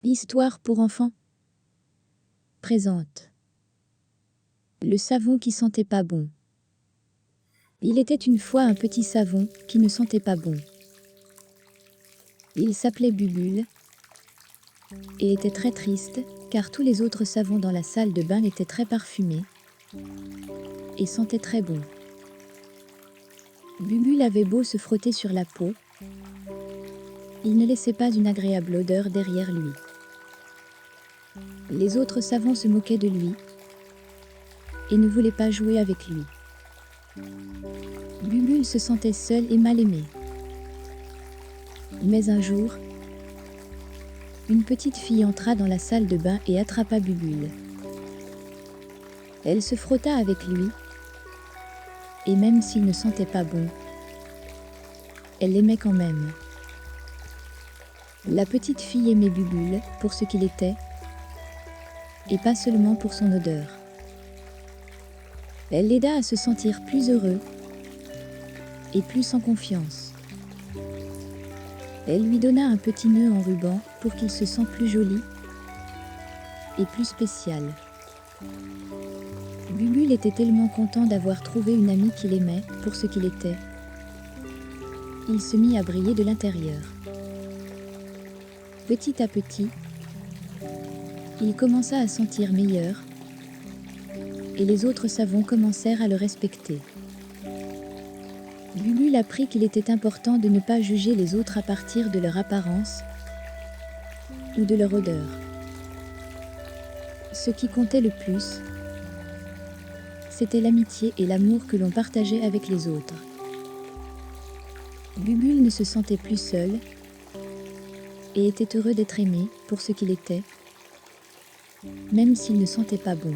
Histoire pour enfants présente le savon qui sentait pas bon. Il était une fois un petit savon qui ne sentait pas bon. Il s'appelait Bubule et était très triste car tous les autres savons dans la salle de bain étaient très parfumés et sentaient très bon. Bubule avait beau se frotter sur la peau, il ne laissait pas une agréable odeur derrière lui. Les autres savons se moquaient de lui et ne voulaient pas jouer avec lui. Bubule se sentait seul et mal aimé. Mais un jour, une petite fille entra dans la salle de bain et attrapa Bubule. Elle se frotta avec lui, et même s'il ne sentait pas bon, elle l'aimait quand même. La petite fille aimait Bubule pour ce qu'il était, et pas seulement pour son odeur. Elle l'aida à se sentir plus heureux et plus en confiance. Elle lui donna un petit nœud en ruban pour qu'il se sente plus joli et plus spécial. Bubule était tellement content d'avoir trouvé une amie qu'il aimait pour ce qu'il était. Il se mit à briller de l'intérieur. Petit à petit, il commença à sentir meilleur et les autres savons commencèrent à le respecter. Bubule apprit qu'il était important de ne pas juger les autres à partir de leur apparence ou de leur odeur. Ce qui comptait le plus, c'était l'amitié et l'amour que l'on partageait avec les autres. Bubule ne se sentait plus seul et était heureux d'être aimé pour ce qu'il était, même s'il ne sentait pas bon.